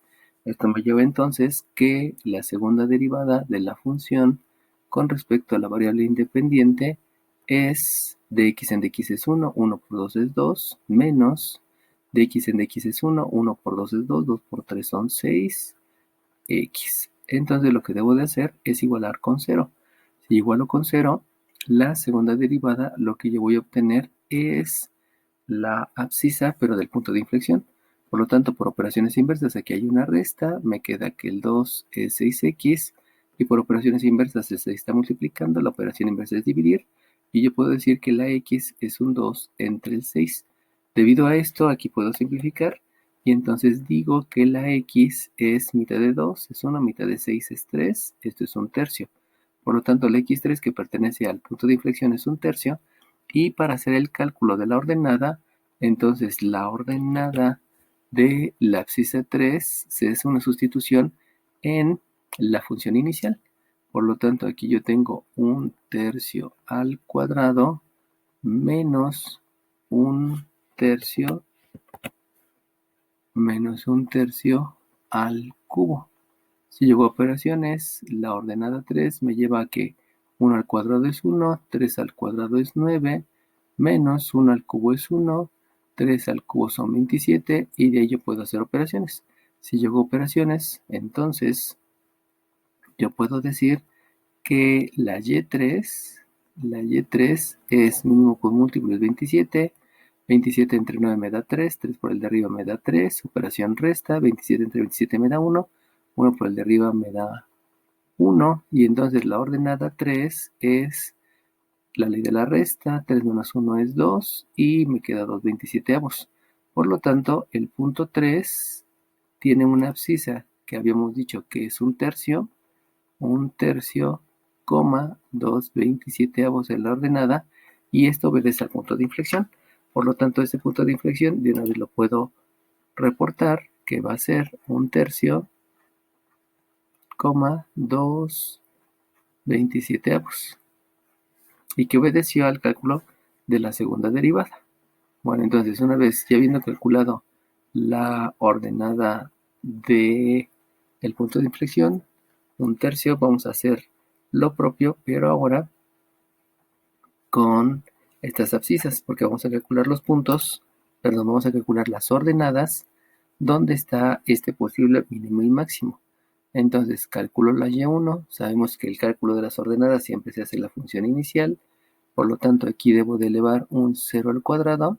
Esto me lleva entonces que la segunda derivada de la función con respecto a la variable independiente es dx en dx es 1, 1 por 2 es 2, menos dx en dx es 1, 1 por 2 es 2, 2 por 3 son 6, x. Entonces lo que debo de hacer es igualar con 0. Si igualo con 0, la segunda derivada, lo que yo voy a obtener es la abscisa, pero del punto de inflexión. Por lo tanto, por operaciones inversas, aquí hay una resta, me queda que el 2 es 6x, y por operaciones inversas se está multiplicando, la operación inversa es dividir, y yo puedo decir que la x es un 2 entre el 6. Debido a esto, aquí puedo simplificar, y entonces digo que la x es mitad de 2, es 1, mitad de 6 es 3, esto es un tercio. Por lo tanto, la x3 que pertenece al punto de inflexión es un tercio, y para hacer el cálculo de la ordenada, entonces la ordenada de la abscisa 3 se hace una sustitución en la función inicial. Por lo tanto, aquí yo tengo un tercio al cuadrado menos un tercio al cubo. Si llevo a operaciones, la ordenada 3 me lleva a que 1 al cuadrado es 1, 3 al cuadrado es 9, menos 1 al cubo es 1, 3 al cubo son 27, y de ello puedo hacer operaciones. Si llevo a operaciones, entonces yo puedo decir que la y3 es mínimo por múltiplo es 27, 27 entre 9 me da 3, 3 por el de arriba me da 3, operación resta, 27 entre 27 me da 1, 1 por el de arriba me da 1, y entonces la ordenada 3 es la ley de la resta, 3 menos 1 es 2, y me queda 2/27. Por lo tanto, el punto 3 tiene una abscisa que habíamos dicho que es un tercio, 2/27 en la ordenada, y esto obedece al punto de inflexión. Por lo tanto, este punto de inflexión de una vez lo puedo reportar, que va a ser un tercio, 2/27, y que obedeció al cálculo de la segunda derivada. Bueno, entonces una vez ya habiendo calculado la ordenada de el punto de inflexión, un tercio, vamos a hacer lo propio, pero ahora con estas abscisas, porque vamos a calcular los puntos, perdón, vamos a calcular las ordenadas donde está este posible mínimo y máximo. Entonces calculo la y1, sabemos que el cálculo de las ordenadas siempre se hace la función inicial, por lo tanto aquí debo de elevar un 0 al cuadrado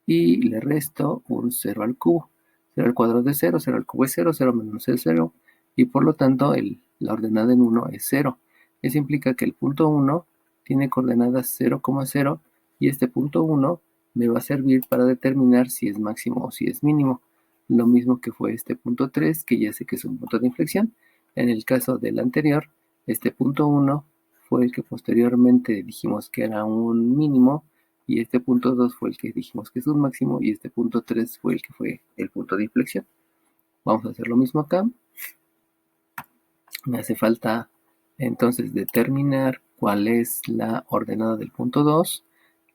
y le resto un 0 al cubo. 0 al cuadrado es 0, 0 al cubo es 0, 0 menos el 0, y por lo tanto la ordenada en 1 es 0. Eso implica que el punto 1 tiene coordenadas 0,0, y este punto 1 me va a servir para determinar si es máximo o si es mínimo. Lo mismo que fue este punto 3, que ya sé que es un punto de inflexión. En el caso del anterior, este punto 1 fue el que posteriormente dijimos que era un mínimo, y este punto 2 fue el que dijimos que es un máximo, y este punto 3 fue el que fue el punto de inflexión. Vamos a hacer lo mismo acá. Me hace falta entonces determinar cuál es la ordenada del punto 2,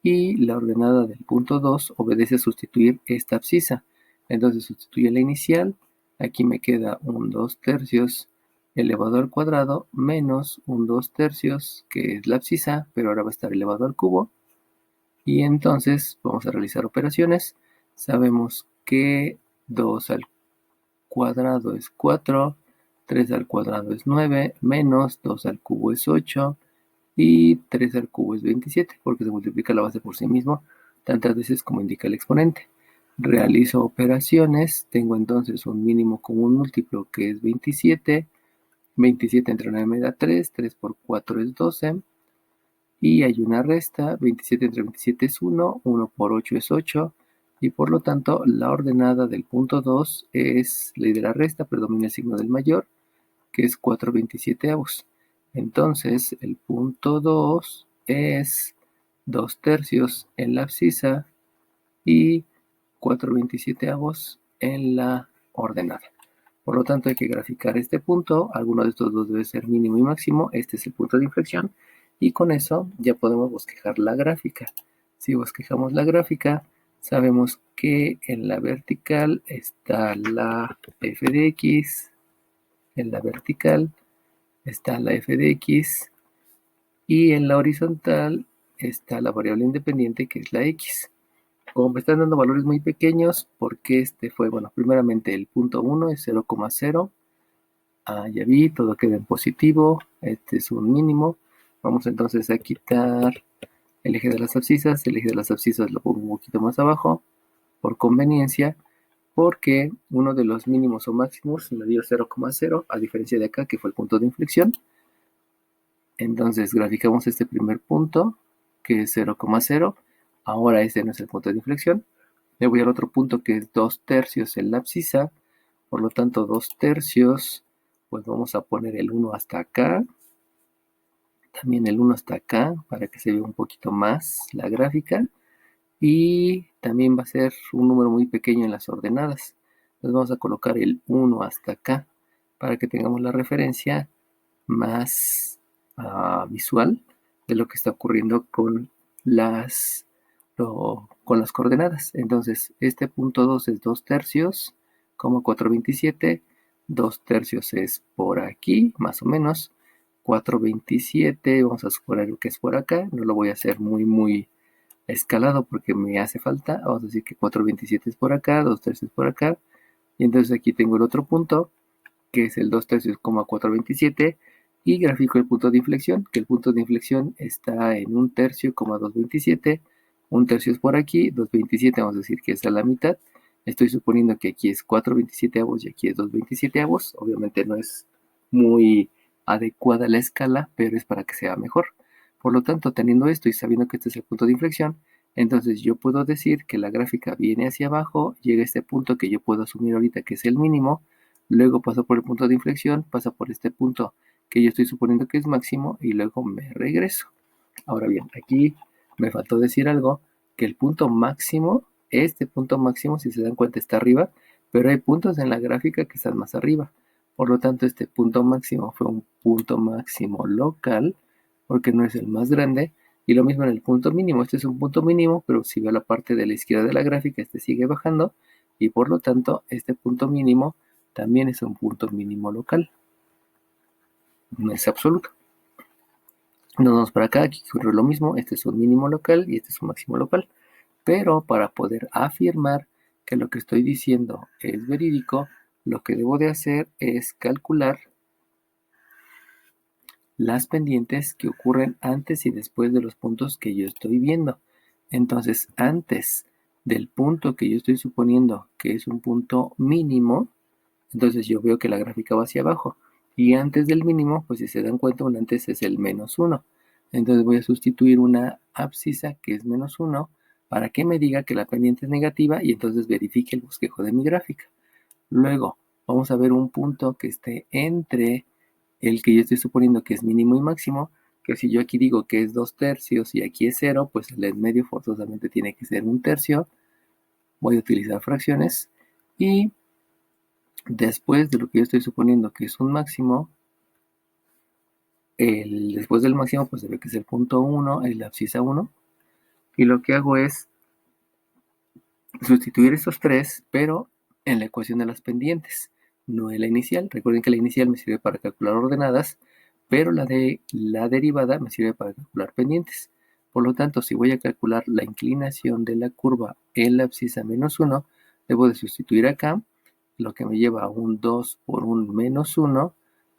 y la ordenada del punto 2 obedece a sustituir esta abscisa. Entonces sustituye la inicial, aquí me queda un 2/3 elevado al cuadrado menos un 2/3, que es la abscisa, pero ahora va a estar elevado al cubo, Y entonces vamos a realizar operaciones. Sabemos que 2 al cuadrado es 4, 3 al cuadrado es 9, menos 2 al cubo es 8 y 3 al cubo es 27, porque se multiplica la base por sí mismo tantas veces como indica el exponente. Realizo operaciones, tengo entonces un mínimo común múltiplo que es 27, 27 entre 9 me da 3, 3 por 4 es 12, y hay una resta, 27 entre 27 es 1, 1 por 8 es 8, y por lo tanto la ordenada del punto 2 es ley de la resta, predomina el signo del mayor, que es 4/27. Entonces el punto 2 es 2 tercios en la abscisa y 4/27 en la ordenada. Por lo tanto, hay que graficar este punto. Alguno de estos dos debe ser mínimo y máximo. Este es el punto de inflexión. Y con eso ya podemos bosquejar la gráfica. Si bosquejamos la gráfica, sabemos que en la vertical está la f de x. En la vertical está la f de x. Y en la horizontal está la variable independiente que es la x. Como me están dando valores muy pequeños, porque este fue, bueno, primeramente el punto 1 es 0,0. Ya vi, todo queda en positivo. Este es un mínimo. Vamos entonces a quitar el eje de las abscisas. El eje de las abscisas lo pongo un poquito más abajo, por conveniencia, porque uno de los mínimos o máximos me dio 0,0, a diferencia de acá, que fue el punto de inflexión. Entonces graficamos este primer punto, que es 0,0. Ahora este no es el punto de inflexión. Me voy al otro punto, que es 2 tercios en la abscisa. Por lo tanto, 2 tercios, pues vamos a poner el 1 hasta acá. También el 1 hasta acá, para que se vea un poquito más la gráfica. Y también va a ser un número muy pequeño en las ordenadas. Entonces vamos a colocar el 1 hasta acá, para que tengamos la referencia más visual de lo que está ocurriendo con con las coordenadas. Entonces, este punto 2 es 2 tercios, como 4/27. 2 tercios es por aquí, más o menos. 4/27, vamos a suponer que es por acá. No lo voy a hacer muy escalado porque me hace falta. Vamos a decir que 4/27 es por acá, 2 tercios por acá. Y entonces aquí tengo el otro punto, que es el 2 tercios, 4/27, y grafico el punto de inflexión, que el punto de inflexión está en 1 tercio, 2/27. 1 tercio es por aquí, 2/27 vamos a decir que es a la mitad. Estoy suponiendo que aquí es 4/27 y aquí es 2/27. Obviamente no es muy adecuada la escala, pero es para que sea mejor. Por lo tanto, teniendo esto y sabiendo que este es el punto de inflexión, entonces yo puedo decir que la gráfica viene hacia abajo, llega a este punto que yo puedo asumir ahorita que es el mínimo, luego pasa por el punto de inflexión, pasa por este punto que yo estoy suponiendo que es máximo y luego me regreso. Ahora bien, aquí me faltó decir algo, que el punto máximo, este punto máximo, si se dan cuenta, está arriba, pero hay puntos en la gráfica que están más arriba. Por lo tanto, este punto máximo fue un punto máximo local, porque no es el más grande, y lo mismo en el punto mínimo. Este es un punto mínimo, pero si veo la parte de la izquierda de la gráfica, este sigue bajando, y por lo tanto, este punto mínimo también es un punto mínimo local. No es absoluto. Nos vamos para acá, aquí ocurre lo mismo. Este es un mínimo local y este es un máximo local. Pero para poder afirmar que lo que estoy diciendo es verídico, lo que debo de hacer es calcular las pendientes que ocurren antes y después de los puntos que yo estoy viendo. Entonces, antes del punto que yo estoy suponiendo que es un punto mínimo, entonces yo veo que la gráfica va hacia abajo. Y antes del mínimo, pues si se dan cuenta, un antes es el -1. Entonces voy a sustituir una abscisa que es -1 para que me diga que la pendiente es negativa y entonces verifique el bosquejo de mi gráfica. Luego vamos a ver un punto que esté entre el que yo estoy suponiendo que es mínimo y máximo, que si yo aquí digo que es 2 tercios y aquí es 0, pues el en medio forzosamente tiene que ser 1 tercio. Voy a utilizar fracciones y después de lo que yo estoy suponiendo que es un máximo, después del máximo pues debe que ser el punto 1, el abscisa 1, y lo que hago es sustituir estos tres, pero en la ecuación de las pendientes, no en la inicial. Recuerden que la inicial me sirve para calcular ordenadas, pero la de la derivada me sirve para calcular pendientes. Por lo tanto, si voy a calcular la inclinación de la curva en la abscisa -1, debo de sustituir acá, lo que me lleva a un 2 por un -1,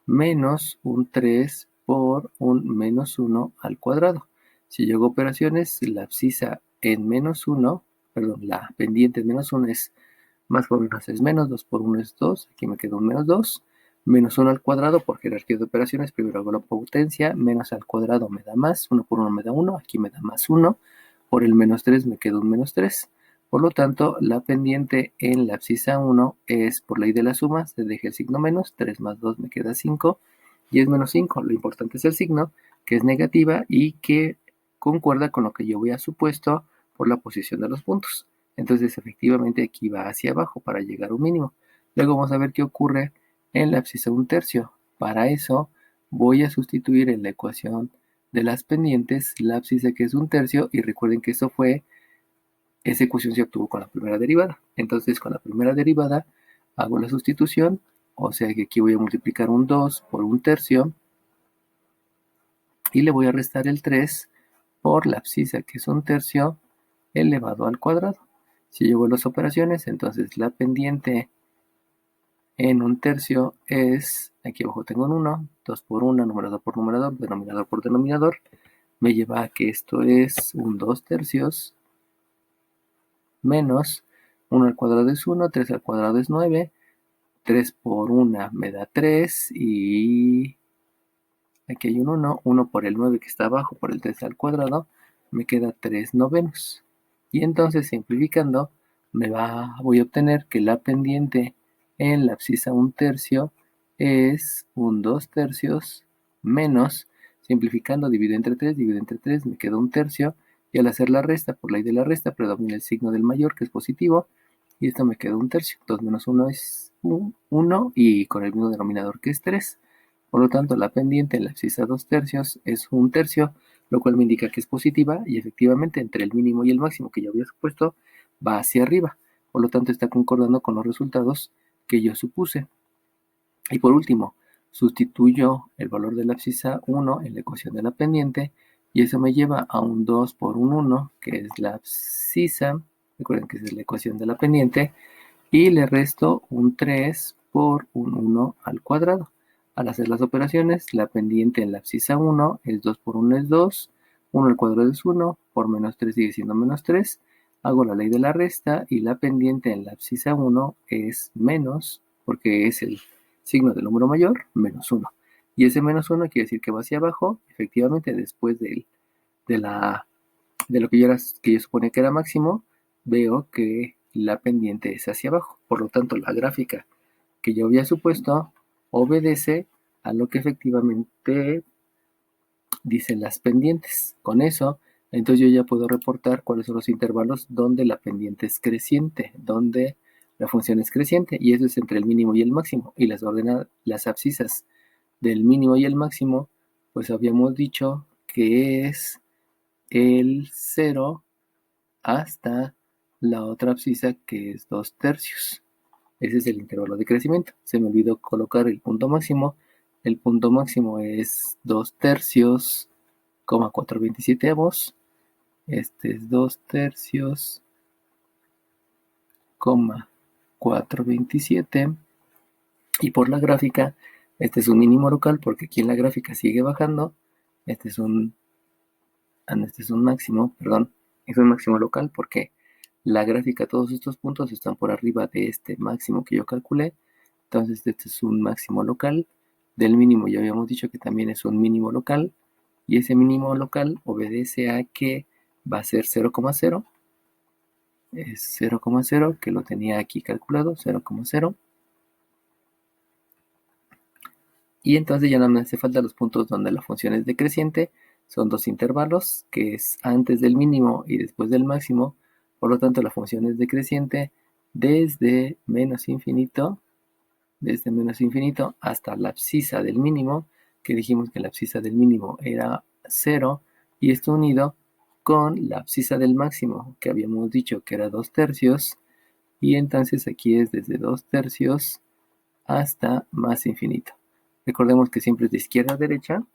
menos un 3 por un -1 al cuadrado. Si yo hago operaciones, la abscisa en -1, perdón, la pendiente en -1 es más por menos es menos, 2 por 1 es 2, aquí me queda un -2, menos 1 al cuadrado por jerarquía de operaciones, primero hago la potencia, menos al cuadrado me da más, 1 por 1 me da 1, aquí me da más 1, por el -3 me queda un -3, por lo tanto la pendiente en la abscisa 1 es por ley de la suma, se deja el signo menos, 3 más 2 me queda 5, y es menos 5, lo importante es el signo, que es negativa y que concuerda con lo que yo había supuesto por la posición de los puntos. Entonces efectivamente aquí va hacia abajo para llegar a un mínimo. Luego vamos a ver qué ocurre en la abscisa 1/3. Para eso voy a sustituir en la ecuación de las pendientes la abscisa que es 1/3 y recuerden que esa ecuación se obtuvo con la primera derivada. Entonces con la primera derivada hago la sustitución, o sea que aquí voy a multiplicar un 2 por 1/3 y le voy a restar el 3 por la abscisa que es 1/3 elevado al cuadrado. Si llevo las operaciones, entonces la pendiente en 1/3 es, aquí abajo tengo un 1, 2 por 1, numerador por numerador, denominador por denominador, me lleva a que esto es un 2/3 menos 1 al cuadrado es 1, 3 al cuadrado es 9, 3 por 1 me da 3 y aquí hay un 1, 1 por el 9 que está abajo, por el 3 al cuadrado, me queda 3 novenos. Y entonces simplificando, voy a obtener que la pendiente en la abscisa 1/3 es un 2/3 menos, simplificando, divido entre 3, me queda 1/3, y al hacer la resta, por ley de la resta, predomina el signo del mayor, que es positivo, y esto me queda 1/3. 2 menos 1 es 1, y con el mismo denominador que es 3. Por lo tanto, la pendiente en la abscisa 2/3 es 1/3, lo cual me indica que es positiva y efectivamente entre el mínimo y el máximo que yo había supuesto va hacia arriba. Por lo tanto, está concordando con los resultados que yo supuse. Y por último, sustituyo el valor de la abscisa 1 en la ecuación de la pendiente y eso me lleva a un 2 por un 1, que es la abscisa, recuerden que esa es la ecuación de la pendiente, y le resto un 3 por un 1 al cuadrado. Al hacer las operaciones, la pendiente en la abscisa 1 es 2 por 1 es 2, 1 al cuadrado es 1, por menos 3 sigue siendo menos 3, hago la ley de la resta y la pendiente en la abscisa 1 es menos, porque es el signo del número mayor, menos 1. Y ese menos 1 quiere decir que va hacia abajo, efectivamente después de, la, de lo que yo suponía que era máximo, veo que la pendiente es hacia abajo. Por lo tanto, la gráfica que yo había supuesto obedece a lo que efectivamente dicen las pendientes. Con eso, entonces yo ya puedo reportar cuáles son los intervalos donde la pendiente es creciente, donde la función es creciente, y eso es entre el mínimo y el máximo. Y las abscisas del mínimo y el máximo, pues habíamos dicho que es el 0 hasta la otra abscisa que es 2/3. Ese es el intervalo de crecimiento. Se me olvidó colocar el punto máximo. El punto máximo es 2/3, 427. Este es 2/3, 427. Y por la gráfica, este es un mínimo local porque aquí en la gráfica sigue bajando. Este es un máximo, perdón. Es un máximo local porque la gráfica, todos estos puntos están por arriba de este máximo que yo calculé. Entonces este es un máximo local. Del mínimo ya habíamos dicho que también es un mínimo local. Y ese mínimo local obedece a que va a ser 0,0. Es 0,0, que lo tenía aquí calculado, 0,0. Y entonces ya no me hace falta los puntos donde la función es decreciente. Son dos intervalos, que es antes del mínimo y después del máximo. Por lo tanto, la función es decreciente desde menos infinito hasta la abscisa del mínimo, que dijimos que la abscisa del mínimo era 0, y esto unido con la abscisa del máximo, que habíamos dicho que era 2/3, y entonces aquí es desde 2/3 hasta más infinito. Recordemos que siempre es de izquierda a derecha,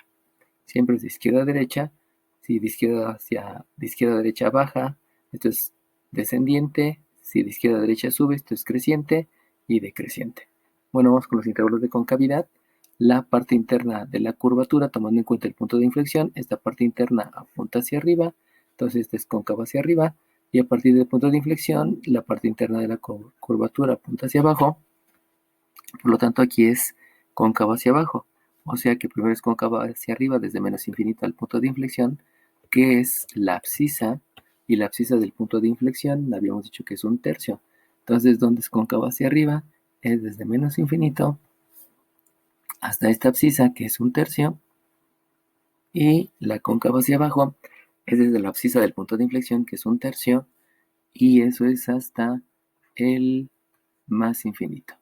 Si de izquierda a derecha baja, esto es descendiente. Si de izquierda a derecha sube, esto es creciente y decreciente. Bueno, vamos con los intervalos de concavidad. La parte interna de la curvatura, tomando en cuenta el punto de inflexión, esta parte interna apunta hacia arriba, entonces esta es cóncava hacia arriba, y a partir del punto de inflexión, la parte interna de la curvatura apunta hacia abajo, por lo tanto aquí es cóncava hacia abajo, o sea que primero es cóncava hacia arriba desde menos infinito al punto de inflexión, que es la abscisa, y la abscisa del punto de inflexión, habíamos dicho que es un tercio, entonces donde es cóncava hacia arriba, es desde menos infinito hasta esta abscisa, que es un tercio, y la cóncava hacia abajo es desde la abscisa del punto de inflexión, que es un tercio, y eso es hasta el más infinito.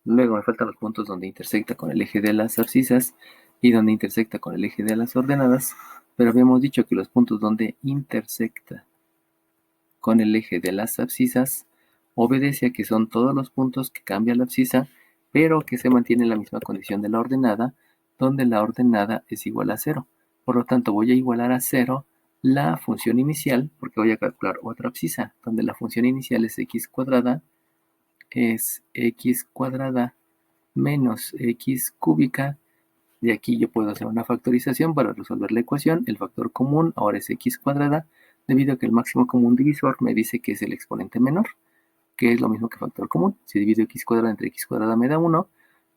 Luego me faltan los puntos donde intersecta con el eje de las abscisas y donde intersecta con el eje de las ordenadas, pero habíamos dicho que los puntos donde intersecta con el eje de las abscisas obedece a que son todos los puntos que cambia la abscisa, pero que se mantiene la misma condición de la ordenada, donde la ordenada es igual a 0. Por lo tanto, voy a igualar a 0 la función inicial, porque voy a calcular otra abscisa, donde la función inicial es x cuadrada menos x cúbica. De aquí yo puedo hacer una factorización para resolver la ecuación. El factor común ahora es x cuadrada, debido a que el máximo común divisor me dice que es el exponente menor, que es lo mismo que factor común. Si divido x cuadrada entre x cuadrada me da 1,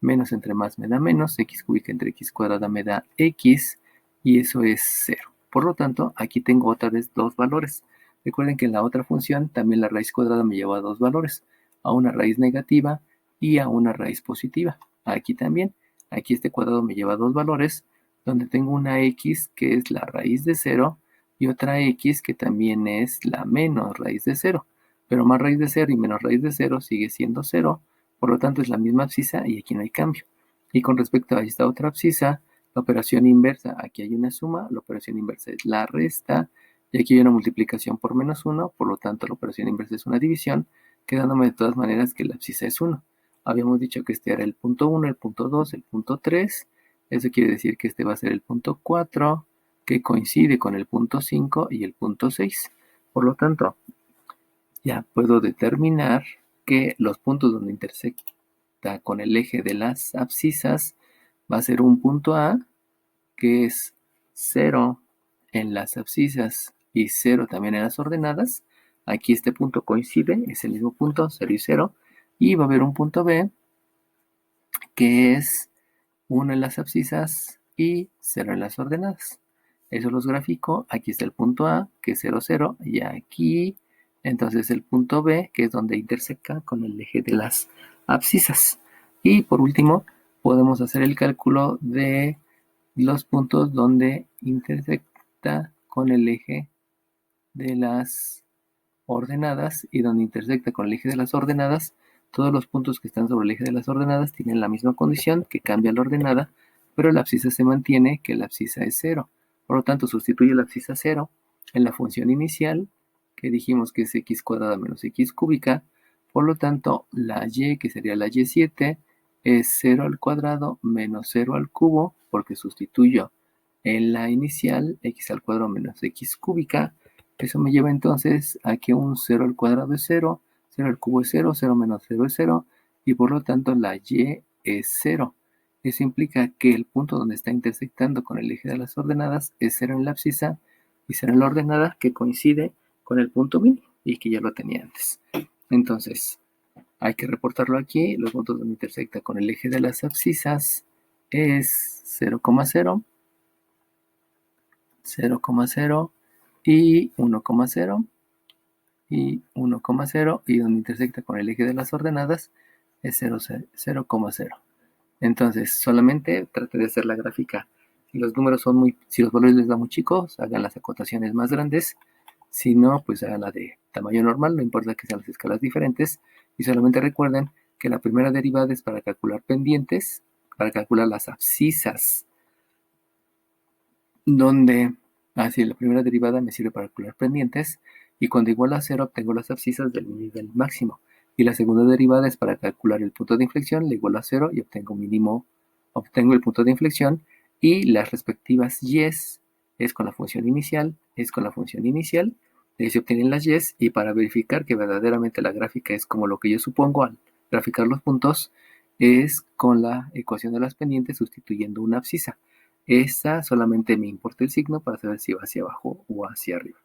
menos entre más me da menos, x cúbica entre x cuadrada me da x, y eso es 0. Por lo tanto, aquí tengo otra vez dos valores. Recuerden que en la otra función también la raíz cuadrada me lleva a dos valores, a una raíz negativa y a una raíz positiva. Aquí también, aquí este cuadrado me lleva a dos valores, donde tengo una x que es la raíz de 0 y otra x que también es la menos raíz de 0. Pero más raíz de 0 y menos raíz de 0 sigue siendo 0, por lo tanto es la misma abscisa y aquí no hay cambio. Y con respecto a esta otra abscisa, la operación inversa, aquí hay una suma, la operación inversa es la resta, y aquí hay una multiplicación por menos 1, por lo tanto la operación inversa es una división, quedándome de todas maneras que la abscisa es 1. Habíamos dicho que este era el punto 1, el punto 2, el punto 3, eso quiere decir que este va a ser el punto 4, que coincide con el punto 5 y el punto 6. Por lo tanto, ya puedo determinar que los puntos donde intersecta con el eje de las abscisas va a ser un punto A, que es 0 en las abscisas y 0 también en las ordenadas. Aquí este punto coincide, es el mismo punto, 0 y 0. Y va a haber un punto B, que es 1 en las abscisas y 0 en las ordenadas. Eso los grafico. Aquí está el punto A, que es 0, 0. Y aquí, entonces, el punto B, que es donde intersecta con el eje de las abscisas. Y por último, podemos hacer el cálculo de los puntos donde intersecta con el eje de las ordenadas y donde intersecta con el eje de las ordenadas. Todos los puntos que están sobre el eje de las ordenadas tienen la misma condición, que cambia la ordenada, pero la abscisa se mantiene, que la abscisa es 0. Por lo tanto, sustituye la abscisa 0 en la función inicial, que dijimos que es x cuadrada menos x cúbica. Por lo tanto, la y, que sería la y7, es 0 al cuadrado menos 0 al cubo, porque sustituyo en la inicial x al cuadrado menos x cúbica. Eso me lleva entonces a que un 0 al cuadrado es 0, 0 al cubo es 0, 0 menos 0 es 0, y por lo tanto la y es 0. Eso implica que el punto donde está intersectando con el eje de las ordenadas es 0 en la abscisa y 0 en la ordenada, que coincide con el punto mínimo y que ya lo tenía antes. Entonces, hay que reportarlo aquí. Los puntos donde intersecta con el eje de las abscisas es 0,0, 0,0 y 1,0 y 1,0, y donde intersecta con el eje de las ordenadas es 0,0. Entonces, solamente trate de hacer la gráfica. Si los números si los valores les dan muy chicos, hagan las acotaciones más grandes. Si no, pues hagan la de tamaño normal, no importa que sean las escalas diferentes. Y solamente recuerden que la primera derivada es para calcular pendientes, para calcular las abscisas, donde la primera derivada me sirve para calcular pendientes, y cuando igual a 0 obtengo las abscisas del nivel máximo. Y la segunda derivada es para calcular el punto de inflexión, le igualo a 0 y obtengo el punto de inflexión y las respectivas y's es con la función inicial, de ahí se obtienen las y's, y para verificar que verdaderamente la gráfica es como lo que yo supongo al graficar los puntos, es con la ecuación de las pendientes sustituyendo una abscisa. Esta solamente me importa el signo para saber si va hacia abajo o hacia arriba.